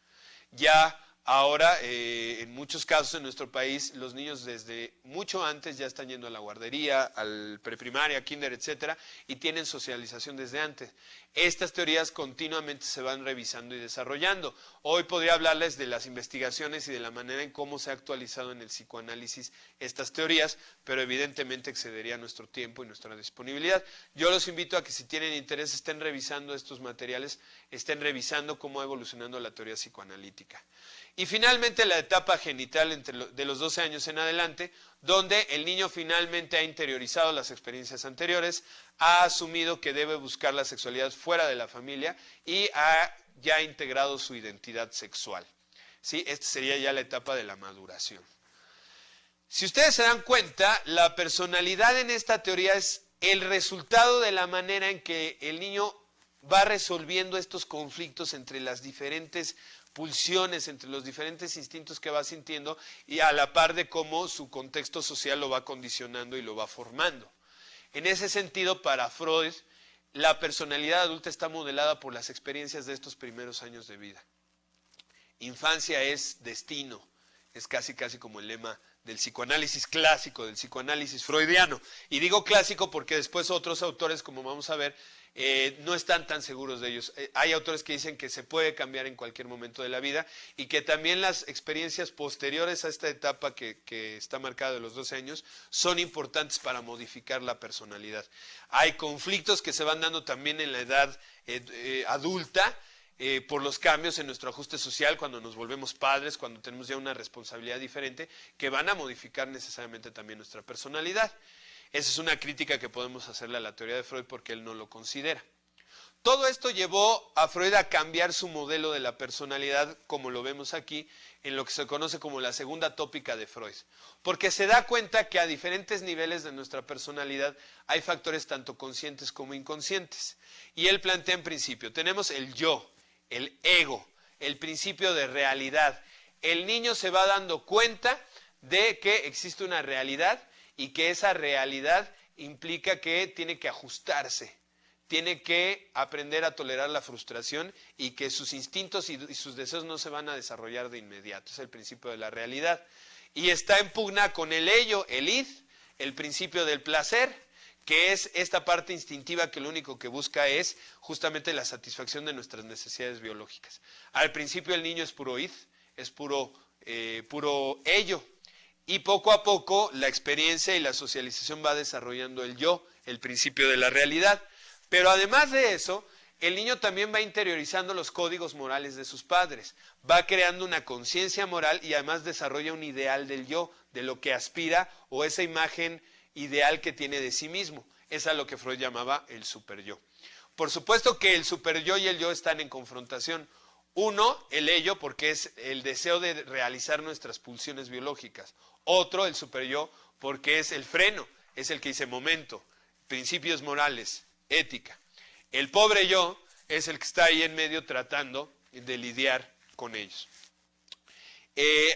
Ya ahora, en muchos casos en nuestro país, los niños desde mucho antes ya están yendo a la guardería, al preprimaria, kinder, etcétera, y tienen socialización desde antes. Estas teorías continuamente se van revisando y desarrollando. Hoy podría hablarles de las investigaciones y de la manera en cómo se ha actualizado en el psicoanálisis estas teorías, pero evidentemente excedería nuestro tiempo y nuestra disponibilidad. Yo los invito a que si tienen interés estén revisando estos materiales, estén revisando cómo va evolucionando la teoría psicoanalítica. Y finalmente la etapa genital de los 12 años en adelante, donde el niño finalmente ha interiorizado las experiencias anteriores, ha asumido que debe buscar la sexualidad fuera de la familia y ha ya integrado su identidad sexual. ¿Sí? Esta sería ya la etapa de la maduración. Si ustedes se dan cuenta, la personalidad en esta teoría es el resultado de la manera en que el niño va resolviendo estos conflictos entre las diferentes pulsiones, entre los diferentes instintos que va sintiendo y a la par de cómo su contexto social lo va condicionando y lo va formando. En ese sentido, para Freud, la personalidad adulta está modelada por las experiencias de estos primeros años de vida. Infancia es destino, es casi como el lema del psicoanálisis clásico, del psicoanálisis freudiano. Y digo clásico porque después otros autores, como vamos a ver, no están tan seguros de ellos. Hay autores que dicen que se puede cambiar en cualquier momento de la vida y que también las experiencias posteriores a esta etapa que está marcada de los 12 años son importantes para modificar la personalidad. Hay conflictos que se van dando también en la edad adulta, por los cambios en nuestro ajuste social, cuando nos volvemos padres, cuando tenemos ya una responsabilidad diferente, que van a modificar necesariamente también nuestra personalidad. Esa es una crítica que podemos hacerle a la teoría de Freud porque él no lo considera. Todo esto llevó a Freud a cambiar su modelo de la personalidad, como lo vemos aquí, en lo que se conoce como la segunda tópica de Freud. Porque se da cuenta que a diferentes niveles de nuestra personalidad hay factores tanto conscientes como inconscientes. Y él plantea en principio, tenemos el yo, el ego, el principio de realidad. El niño se va dando cuenta de que existe una realidad y que esa realidad implica que tiene que ajustarse, tiene que aprender a tolerar la frustración y que sus instintos y sus deseos no se van a desarrollar de inmediato. Es el principio de la realidad. Y está en pugna con el ello, el id, el principio del placer, que es esta parte instintiva que lo único que busca es justamente la satisfacción de nuestras necesidades biológicas. Al principio el niño es puro id, es puro ello. Y poco a poco la experiencia y la socialización va desarrollando el yo, el principio de la realidad. Pero además de eso, el niño también va interiorizando los códigos morales de sus padres, va creando una conciencia moral y además desarrolla un ideal del yo, de lo que aspira o esa imagen ideal que tiene de sí mismo. Es a lo que Freud llamaba el superyo. Por supuesto que el superyo y el yo están en confrontación. Uno, el ello, porque es el deseo de realizar nuestras pulsiones biológicas. Otro, el superyo, porque es el freno, es el que dice momento, principios morales, ética. El pobre yo es el que está ahí en medio tratando de lidiar con ellos.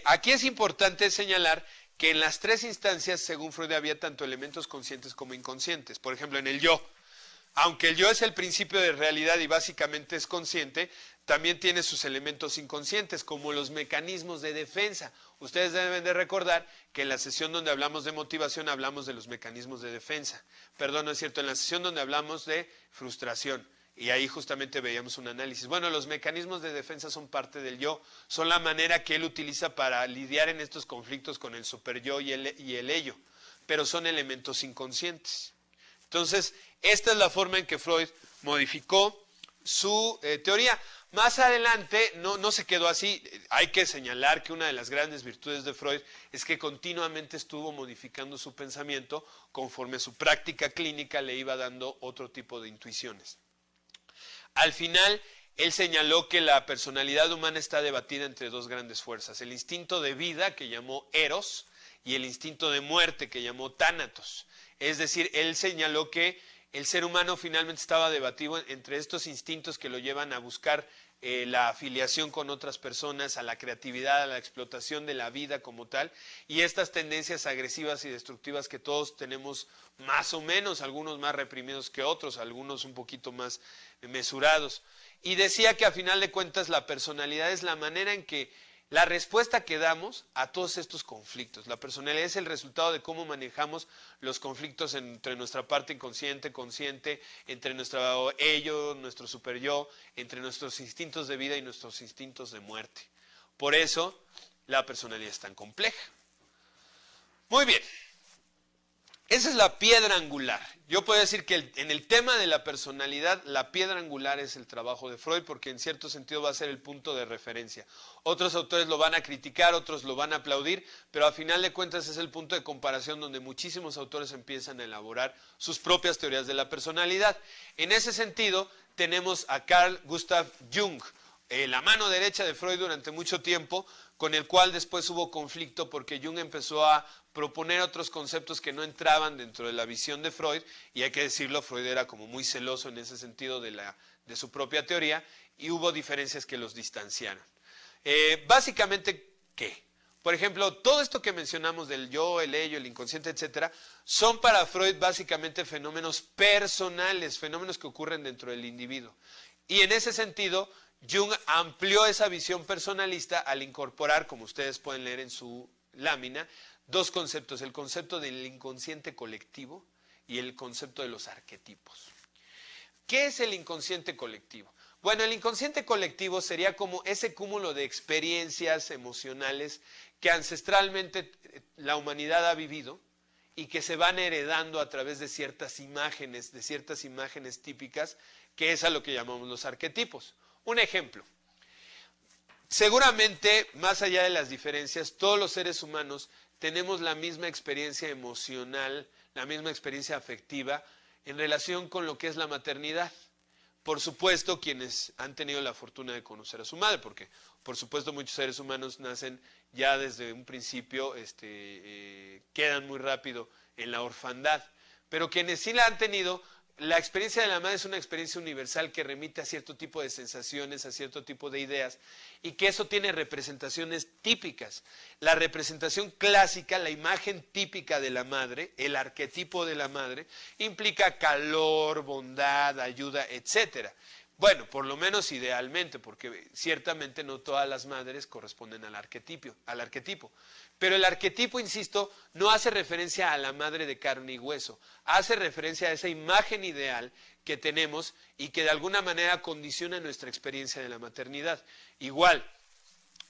Aquí es importante señalar que en las tres instancias, según Freud, había tanto elementos conscientes como inconscientes. Por ejemplo, en el yo, aunque el yo es el principio de realidad y básicamente es consciente, también tiene sus elementos inconscientes, como los mecanismos de defensa. Ustedes deben de recordar que en la sesión donde hablamos de motivación hablamos de los mecanismos de defensa. Perdón, no es cierto, en la sesión donde hablamos de frustración. Y ahí justamente veíamos un análisis. Bueno, los mecanismos de defensa son parte del yo, son la manera que él utiliza para lidiar en estos conflictos con el superyo y el ello, pero son elementos inconscientes. Entonces, esta es la forma en que Freud modificó su teoría. Más adelante no se quedó así. Hay que señalar que una de las grandes virtudes de Freud es que continuamente estuvo modificando su pensamiento conforme su práctica clínica le iba dando otro tipo de intuiciones. Al final, él señaló que la personalidad humana está debatida entre dos grandes fuerzas, el instinto de vida, que llamó Eros, y el instinto de muerte, que llamó Tánatos. Es decir, él señaló que el ser humano finalmente estaba debatido entre estos instintos que lo llevan a buscar la afiliación con otras personas, a la creatividad, a la explotación de la vida como tal, y estas tendencias agresivas y destructivas que todos tenemos más o menos, algunos más reprimidos que otros, algunos un poquito más mesurados. Y decía que a final de cuentas la personalidad es la manera en que la respuesta que damos a todos estos conflictos. La personalidad es el resultado de cómo manejamos los conflictos entre nuestra parte inconsciente, consciente, entre nuestro ello, nuestro superyo, entre nuestros instintos de vida y nuestros instintos de muerte. Por eso la personalidad es tan compleja. Muy bien. Esa es la piedra angular. Yo puedo decir que en el tema de la personalidad, la piedra angular es el trabajo de Freud, porque en cierto sentido va a ser el punto de referencia. Otros autores lo van a criticar, otros lo van a aplaudir, pero a final de cuentas es el punto de comparación donde muchísimos autores empiezan a elaborar sus propias teorías de la personalidad. En ese sentido, tenemos a Carl Gustav Jung, la mano derecha de Freud durante mucho tiempo, con el cual después hubo conflicto porque Jung empezó a proponer otros conceptos que no entraban dentro de la visión de Freud, y hay que decirlo, Freud era como muy celoso en ese sentido de su propia teoría, y hubo diferencias que los distanciaron. Básicamente, ¿qué? Por ejemplo, todo esto que mencionamos del yo, el ello, el inconsciente, etcétera, son para Freud básicamente fenómenos personales, fenómenos que ocurren dentro del individuo. Y en ese sentido, Jung amplió esa visión personalista al incorporar, como ustedes pueden leer en su lámina, dos conceptos, el concepto del inconsciente colectivo y el concepto de los arquetipos. ¿Qué es el inconsciente colectivo? Bueno, el inconsciente colectivo sería como ese cúmulo de experiencias emocionales que ancestralmente la humanidad ha vivido y que se van heredando a través de ciertas imágenes típicas, que es a lo que llamamos los arquetipos. Un ejemplo. Seguramente, más allá de las diferencias, todos los seres humanos tenemos la misma experiencia emocional, la misma experiencia afectiva en relación con lo que es la maternidad. Por supuesto, quienes han tenido la fortuna de conocer a su madre, porque por supuesto muchos seres humanos nacen ya desde un principio, quedan muy rápido en la orfandad. Pero quienes sí la han tenido, la experiencia de la madre es una experiencia universal que remite a cierto tipo de sensaciones, a cierto tipo de ideas, y que eso tiene representaciones típicas. La representación clásica, la imagen típica de la madre, el arquetipo de la madre, implica calor, bondad, ayuda, etcétera. Bueno, por lo menos idealmente, porque ciertamente no todas las madres corresponden al arquetipo. Pero el arquetipo, insisto, no hace referencia a la madre de carne y hueso, hace referencia a esa imagen ideal que tenemos y que de alguna manera condiciona nuestra experiencia de la maternidad. Igual,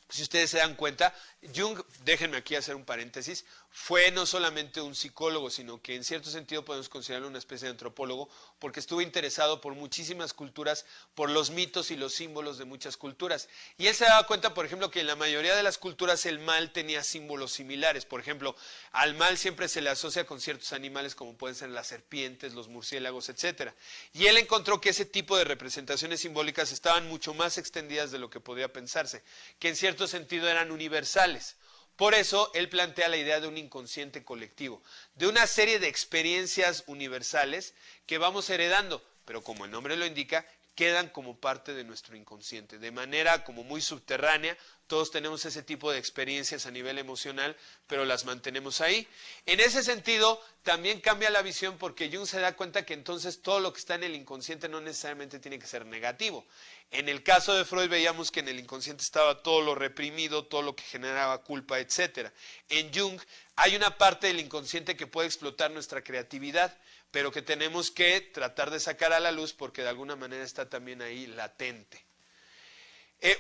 si ustedes se dan cuenta, Jung, déjenme aquí hacer un paréntesis, fue no solamente un psicólogo, sino que en cierto sentido podemos considerarlo una especie de antropólogo, porque estuvo interesado por muchísimas culturas, por los mitos y los símbolos de muchas culturas. Y él se daba cuenta, por ejemplo, que en la mayoría de las culturas el mal tenía símbolos similares. Por ejemplo, al mal siempre se le asocia con ciertos animales como pueden ser las serpientes, los murciélagos, etc. Y él encontró que ese tipo de representaciones simbólicas estaban mucho más extendidas de lo que podía pensarse, que en cierto sentido eran universales. Por eso él plantea la idea de un inconsciente colectivo, de una serie de experiencias universales que vamos heredando, pero como el nombre lo indica, quedan como parte de nuestro inconsciente, de manera como muy subterránea. Todos tenemos ese tipo de experiencias a nivel emocional, pero las mantenemos ahí. En ese sentido, también cambia la visión porque Jung se da cuenta que entonces todo lo que está en el inconsciente no necesariamente tiene que ser negativo. En el caso de Freud veíamos que en el inconsciente estaba todo lo reprimido, todo lo que generaba culpa, etc. En Jung hay una parte del inconsciente que puede explotar nuestra creatividad, pero que tenemos que tratar de sacar a la luz porque de alguna manera está también ahí latente.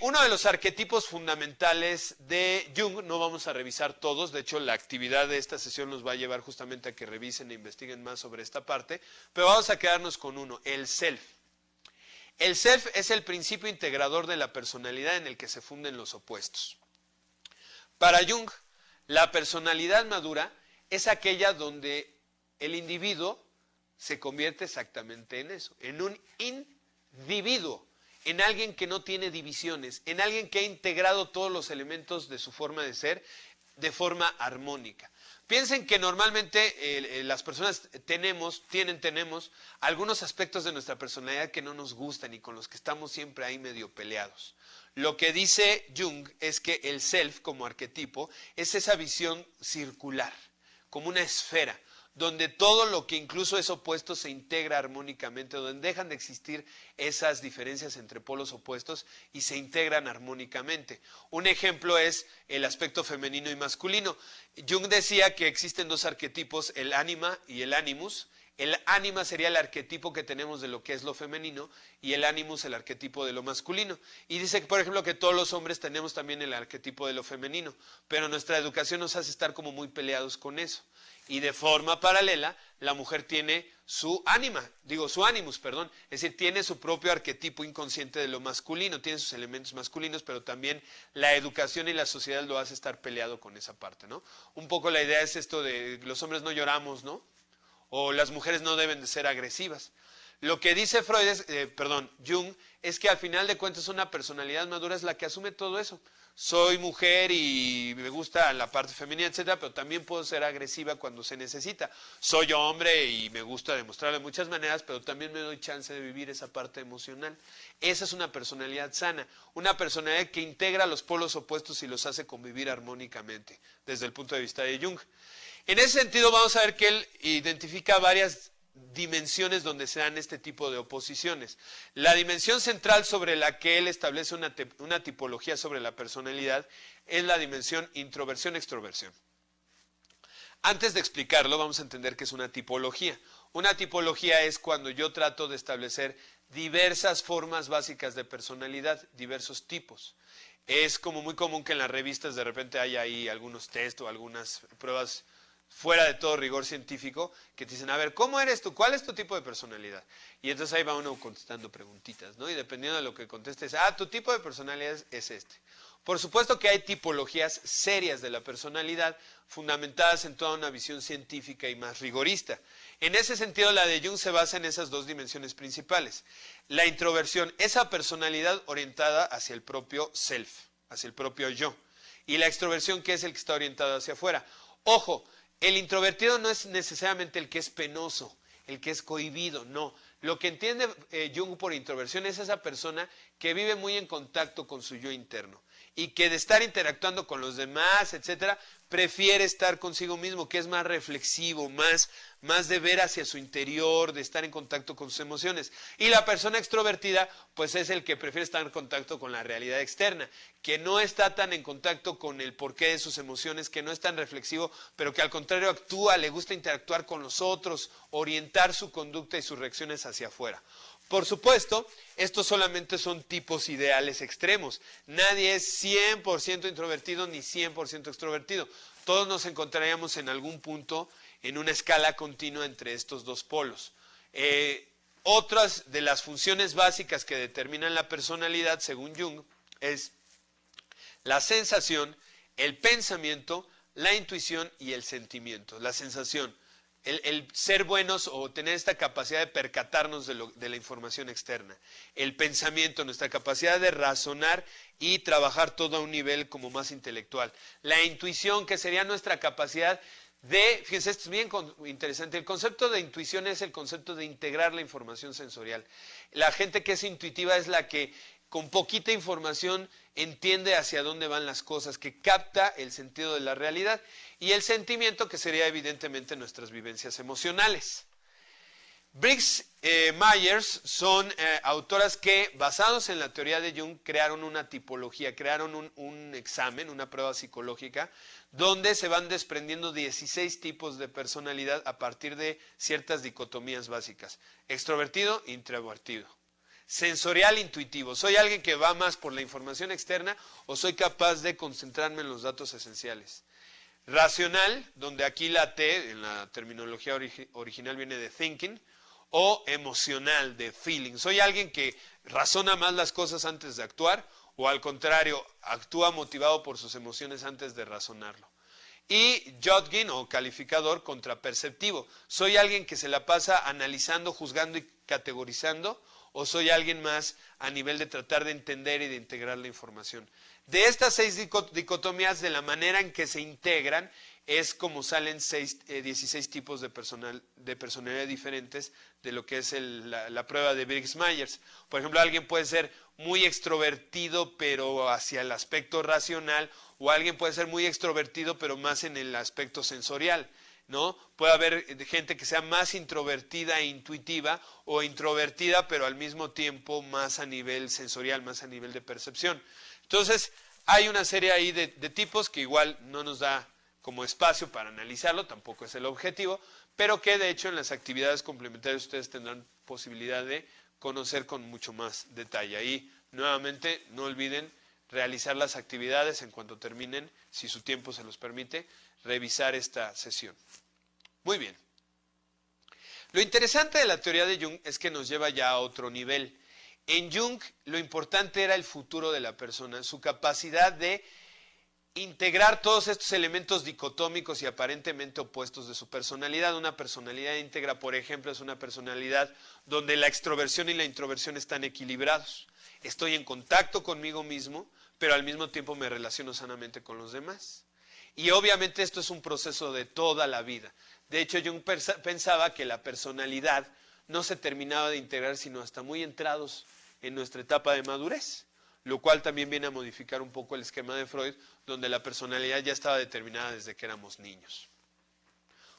Uno de los arquetipos fundamentales de Jung, no vamos a revisar todos, de hecho la actividad de esta sesión nos va a llevar justamente a que revisen e investiguen más sobre esta parte, pero vamos a quedarnos con uno, el self. El self es el principio integrador de la personalidad en el que se funden los opuestos. Para Jung, la personalidad madura es aquella donde el individuo se convierte exactamente en eso, en un individuo, en alguien que no tiene divisiones, en alguien que ha integrado todos los elementos de su forma de ser de forma armónica. Piensen que normalmente las personas tenemos algunos aspectos de nuestra personalidad que no nos gustan y con los que estamos siempre ahí medio peleados. Lo que dice Jung es que el self como arquetipo es esa visión circular, como una esfera, donde todo lo que incluso es opuesto se integra armónicamente, donde dejan de existir esas diferencias entre polos opuestos y se integran armónicamente. Un ejemplo es el aspecto femenino y masculino. Jung decía que existen dos arquetipos, el ánima y el animus. El ánima sería el arquetipo que tenemos de lo que es lo femenino y el animus el arquetipo de lo masculino. Y dice, por ejemplo, que todos los hombres tenemos también el arquetipo de lo femenino, pero nuestra educación nos hace estar como muy peleados con eso. Y de forma paralela, la mujer tiene su animus, es decir, tiene su propio arquetipo inconsciente de lo masculino, tiene sus elementos masculinos, pero también la educación y la sociedad lo hace estar peleado con esa parte, ¿no? Un poco la idea es esto de los hombres no lloramos, ¿no? O las mujeres no deben de ser agresivas. Lo que dice Jung, es que al final de cuentas una personalidad madura es la que asume todo eso. Soy mujer y me gusta la parte femenina, etcétera, pero también puedo ser agresiva cuando se necesita. Soy hombre y me gusta demostrarlo de muchas maneras, pero también me doy chance de vivir esa parte emocional. Esa es una personalidad sana, una personalidad que integra los polos opuestos y los hace convivir armónicamente, desde el punto de vista de Jung. En ese sentido vamos a ver que él identifica varias dimensiones donde se dan este tipo de oposiciones. La dimensión central sobre la que él establece una tipología sobre la personalidad es la dimensión introversión-extroversión. Antes de explicarlo, vamos a entender qué es una tipología. Una tipología es cuando yo trato de establecer diversas formas básicas de personalidad, diversos tipos. Es como muy común que en las revistas de repente haya ahí algunos test o algunas pruebas fuera de todo rigor científico, que te dicen, a ver, ¿cómo eres tú? ¿Cuál es tu tipo de personalidad? Y entonces ahí va uno contestando preguntitas, ¿no? Y dependiendo de lo que contestes, tu tipo de personalidad es este. Por supuesto que hay tipologías serias de la personalidad, fundamentadas en toda una visión científica y más rigorista. En ese sentido, la de Jung se basa en esas dos dimensiones principales. La introversión, esa personalidad orientada hacia el propio self, hacia el propio yo. Y la extroversión, que es el que está orientado hacia afuera. Ojo, el introvertido no es necesariamente el que es penoso. el que es cohibido, no. Lo que entiende Jung por introversión es esa persona que vive muy en contacto con su yo interno y que de estar interactuando con los demás, etcétera, prefiere estar consigo mismo, que es más reflexivo, más de ver hacia su interior, de estar en contacto con sus emociones. Y la persona extrovertida, pues es el que prefiere estar en contacto con la realidad externa, que no está tan en contacto con el porqué de sus emociones, que no es tan reflexivo, pero que al contrario actúa, le gusta interactuar con los otros, orientar su conducta y sus reacciones hacia afuera. Por supuesto, estos solamente son tipos ideales extremos. Nadie es 100% introvertido ni 100% extrovertido. Todos nos encontraríamos en algún punto en una escala continua entre estos dos polos. Otras de las funciones básicas que determinan la personalidad, según Jung, es la sensación, el pensamiento, la intuición y el sentimiento. La sensación, el ser buenos o tener esta capacidad de percatarnos de la información externa. El pensamiento, nuestra capacidad de razonar y trabajar todo a un nivel como más intelectual. La intuición, que sería nuestra capacidad de, fíjense, esto es bien interesante, el concepto de intuición es el concepto de integrar la información sensorial. La gente que es intuitiva es la que con poquita información entiende hacia dónde van las cosas, que capta el sentido de la realidad, y el sentimiento, que sería evidentemente nuestras vivencias emocionales. Briggs Myers son autoras que, basados en la teoría de Jung, crearon una tipología, crearon un examen, una prueba psicológica, donde se van desprendiendo 16 tipos de personalidad a partir de ciertas dicotomías básicas. Extrovertido, introvertido. Sensorial, intuitivo. ¿Soy alguien que va más por la información externa o soy capaz de concentrarme en los datos esenciales? Racional, donde aquí la T, en la terminología original viene de thinking, o emocional, de feeling. ¿Soy alguien que razona más las cosas antes de actuar o al contrario, actúa motivado por sus emociones antes de razonarlo? Y judging o calificador contraperceptivo. ¿Soy alguien que se la pasa analizando, juzgando y categorizando? ¿O soy alguien más a nivel de tratar de entender y de integrar la información? De estas 6 dicotomías, de la manera en que se integran, es como salen 16 tipos de personalidad diferentes de lo que es la prueba de Briggs Myers. Por ejemplo, alguien puede ser muy extrovertido pero hacia el aspecto racional, o alguien puede ser muy extrovertido pero más en el aspecto sensorial, ¿no? Puede haber gente que sea más introvertida e intuitiva, o introvertida pero al mismo tiempo más a nivel sensorial, más a nivel de percepción. Entonces, hay una serie ahí de tipos que igual no nos da como espacio para analizarlo, tampoco es el objetivo, pero que de hecho en las actividades complementarias ustedes tendrán posibilidad de conocer con mucho más detalle. Ahí, nuevamente, no olviden realizar las actividades en cuanto terminen, si su tiempo se los permite, revisar esta sesión. Muy bien. Lo interesante de la teoría de Jung es que nos lleva ya a otro nivel. En Jung lo importante era el futuro de la persona, su capacidad de integrar todos estos elementos dicotómicos y aparentemente opuestos de su personalidad. Una personalidad íntegra, por ejemplo, es una personalidad donde la extroversión y la introversión están equilibrados. Estoy en contacto conmigo mismo, pero al mismo tiempo me relaciono sanamente con los demás. Y obviamente esto es un proceso de toda la vida. De hecho, Jung pensaba que la personalidad no se terminaba de integrar sino hasta muy entrados en nuestra etapa de madurez, lo cual también viene a modificar un poco el esquema de Freud, donde la personalidad ya estaba determinada desde que éramos niños.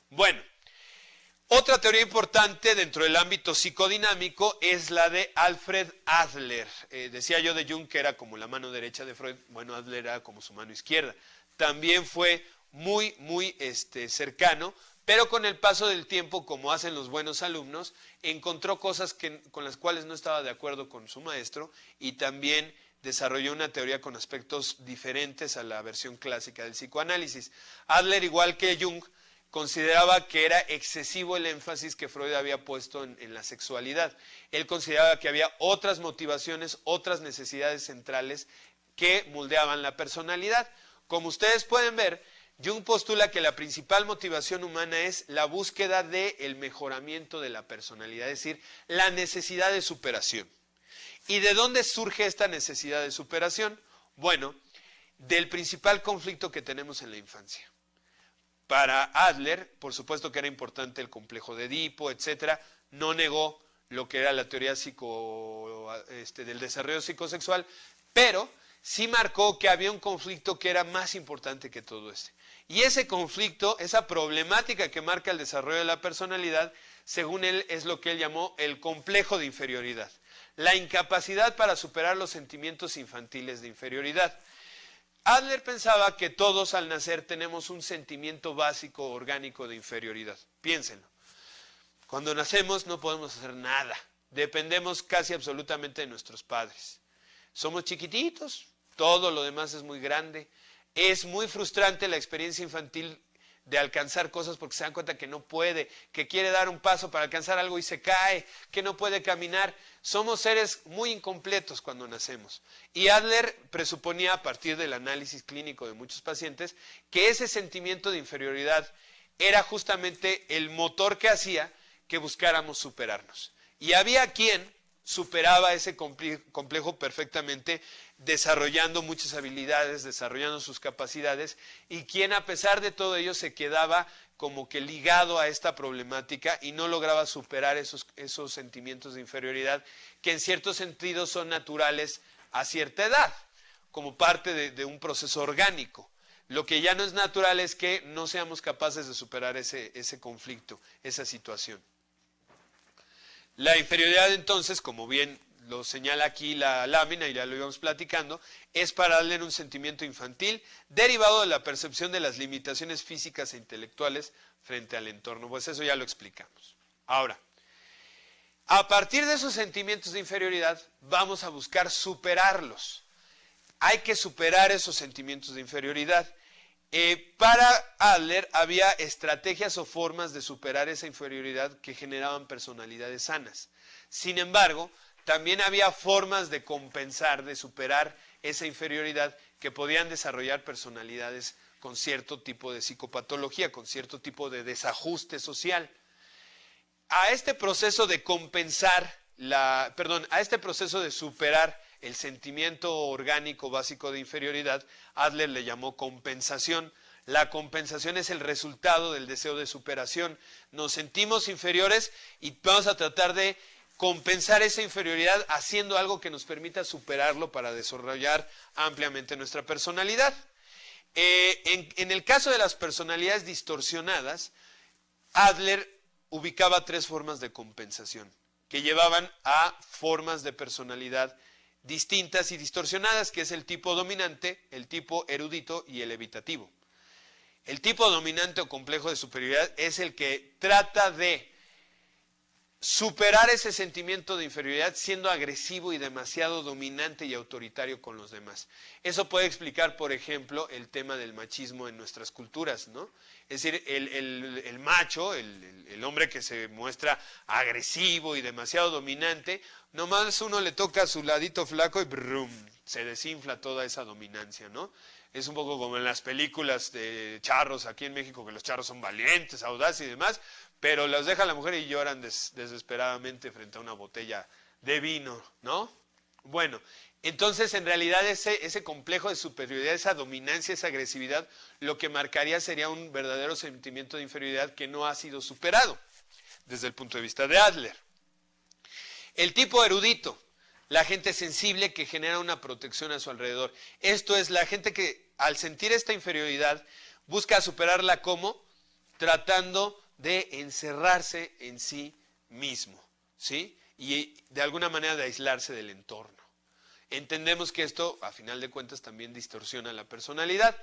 Bueno, otra teoría importante dentro del ámbito psicodinámico es la de Alfred Adler. Decía yo de Jung que era como la mano derecha de Freud, bueno, Adler era como su mano izquierda. También fue muy cercano, pero con el paso del tiempo, como hacen los buenos alumnos, encontró cosas con las cuales no estaba de acuerdo con su maestro, y también desarrolló una teoría con aspectos diferentes a la versión clásica del psicoanálisis. Adler, igual que Jung, consideraba que era excesivo el énfasis que Freud había puesto en la sexualidad. Él consideraba que había otras motivaciones, otras necesidades centrales que moldeaban la personalidad. Como ustedes pueden ver, Jung postula que la principal motivación humana es la búsqueda del mejoramiento de la personalidad, es decir, la necesidad de superación. ¿Y de dónde surge esta necesidad de superación? Bueno, del principal conflicto que tenemos en la infancia. Para Adler, por supuesto que era importante el complejo de Edipo, etcétera. No negó lo que era la teoría del desarrollo psicosexual, pero sí marcó que había un conflicto que era más importante que todo este. Y ese conflicto, esa problemática que marca el desarrollo de la personalidad, según él, es lo que él llamó el complejo de inferioridad. La incapacidad para superar los sentimientos infantiles de inferioridad. Adler pensaba que todos al nacer tenemos un sentimiento básico orgánico de inferioridad. Piénsenlo. Cuando nacemos no podemos hacer nada. Dependemos casi absolutamente de nuestros padres. Somos chiquititos, todo lo demás es muy grande. Es muy frustrante la experiencia infantil de alcanzar cosas porque se dan cuenta que no puede, que quiere dar un paso para alcanzar algo y se cae, que no puede caminar. Somos seres muy incompletos cuando nacemos. Y Adler presuponía, a partir del análisis clínico de muchos pacientes, que ese sentimiento de inferioridad era justamente el motor que hacía que buscáramos superarnos. Y había quien superaba ese complejo perfectamente, desarrollando muchas habilidades, desarrollando sus capacidades, y quien a pesar de todo ello se quedaba como que ligado a esta problemática y no lograba superar esos sentimientos de inferioridad que en cierto sentido son naturales a cierta edad, como parte de un proceso orgánico. Lo que ya no es natural es que no seamos capaces de superar ese conflicto, esa situación. La inferioridad entonces, como bien lo señala aquí la lámina y ya lo íbamos platicando, es para darle un sentimiento infantil derivado de la percepción de las limitaciones físicas e intelectuales frente al entorno. Pues eso ya lo explicamos. Ahora, a partir de esos sentimientos de inferioridad vamos a buscar superarlos. Hay que superar esos sentimientos de inferioridad. Para Adler había estrategias o formas de superar esa inferioridad que generaban personalidades sanas. Sin embargo, también había formas de compensar, de superar esa inferioridad que podían desarrollar personalidades con cierto tipo de psicopatología, con cierto tipo de desajuste social. A este proceso de compensar, a este proceso de superar el sentimiento orgánico básico de inferioridad, Adler le llamó compensación. La compensación es el resultado del deseo de superación. Nos sentimos inferiores y vamos a tratar de compensar esa inferioridad haciendo algo que nos permita superarlo para desarrollar ampliamente nuestra personalidad. En el caso de las personalidades distorsionadas, Adler ubicaba tres formas de compensación que llevaban a formas de personalidad distintas y distorsionadas, que es el tipo dominante, el tipo erudito y el evitativo. El tipo dominante o complejo de superioridad es el que trata de superar ese sentimiento de inferioridad siendo agresivo y demasiado dominante y autoritario con los demás. Eso puede explicar, por ejemplo, el tema del machismo en nuestras culturas, ¿no? Es decir, el macho, el hombre que se muestra agresivo y demasiado dominante, nomás uno le toca a su ladito flaco y brum, se desinfla toda esa dominancia, ¿no? Es un poco como en las películas de charros aquí en México, que los charros son valientes, audaces y demás, pero los deja la mujer y lloran desesperadamente frente a una botella de vino, ¿no? Bueno, entonces en realidad ese complejo de superioridad, esa dominancia, esa agresividad, lo que marcaría sería un verdadero sentimiento de inferioridad que no ha sido superado desde el punto de vista de Adler. El tipo erudito, la gente sensible que genera una protección a su alrededor. Esto es la gente que al sentir esta inferioridad busca superarla como tratando de encerrarse en sí mismo, ¿sí? Y de alguna manera de aislarse del entorno. Entendemos que esto, a final de cuentas, también distorsiona la personalidad.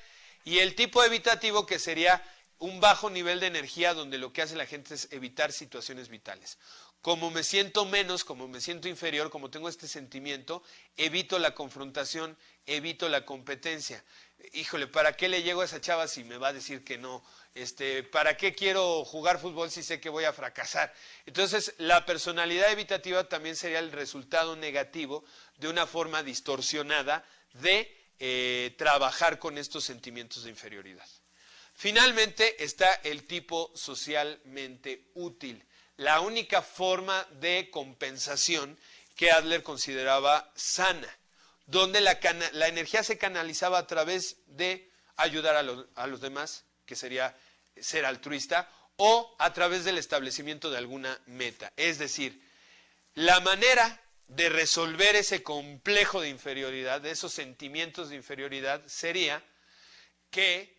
Y el tipo evitativo, que sería un bajo nivel de energía donde lo que hace la gente es evitar situaciones vitales. Como me siento menos, como me siento inferior, como tengo este sentimiento, evito la confrontación, evito la competencia. Híjole, ¿para qué le llego a esa chava si me va a decir que no? ¿Para qué quiero jugar fútbol si sé que voy a fracasar? Entonces, la personalidad evitativa también sería el resultado negativo de una forma distorsionada de trabajar con estos sentimientos de inferioridad. Finalmente está el tipo socialmente útil, la única forma de compensación que Adler consideraba sana, donde la energía se canalizaba a través de ayudar a los demás, que sería ser altruista o a través del establecimiento de alguna meta. Es decir, la manera de resolver ese complejo de inferioridad, de esos sentimientos de inferioridad, sería que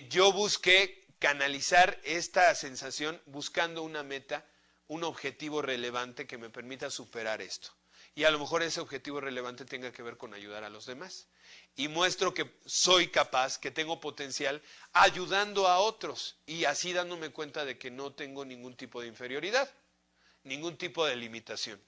yo busqué canalizar esta sensación buscando una meta, un objetivo relevante que me permita superar esto. Y a lo mejor ese objetivo relevante tenga que ver con ayudar a los demás. Y muestro que soy capaz, que tengo potencial, ayudando a otros y así dándome cuenta de que no tengo ningún tipo de inferioridad, ningún tipo de limitación.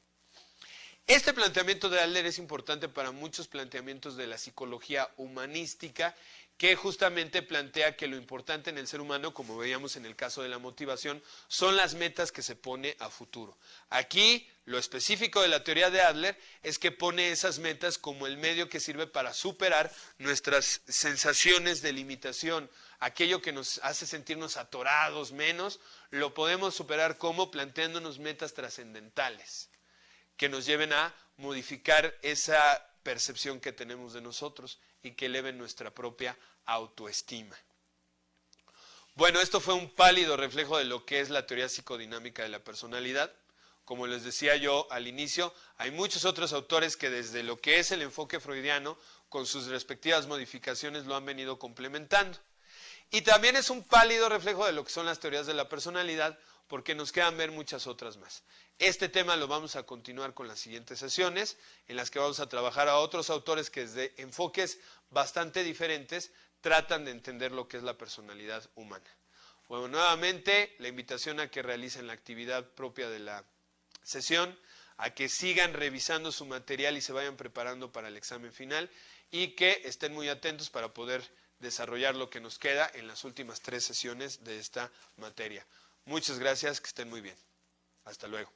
Este planteamiento de Adler es importante para muchos planteamientos de la psicología humanística, que justamente plantea que lo importante en el ser humano, como veíamos en el caso de la motivación, son las metas que se pone a futuro. Aquí, lo específico de la teoría de Adler es que pone esas metas como el medio que sirve para superar nuestras sensaciones de limitación, aquello que nos hace sentirnos atorados, menos, lo podemos superar como planteándonos metas trascendentales que nos lleven a modificar esa percepción que tenemos de nosotros y que eleven nuestra propia autoestima. Bueno, esto fue un pálido reflejo de lo que es la teoría psicodinámica de la personalidad. Como les decía yo al inicio, hay muchos otros autores que desde lo que es el enfoque freudiano, con sus respectivas modificaciones, lo han venido complementando. Y también es un pálido reflejo de lo que son las teorías de la personalidad, porque nos quedan ver muchas otras más. Este tema lo vamos a continuar con las siguientes sesiones, en las que vamos a trabajar a otros autores que desde enfoques bastante diferentes tratan de entender lo que es la personalidad humana. Bueno, nuevamente la invitación a que realicen la actividad propia de la sesión, a que sigan revisando su material y se vayan preparando para el examen final y que estén muy atentos para poder desarrollar lo que nos queda en las últimas 3 sesiones de esta materia. Muchas gracias, que estén muy bien. Hasta luego.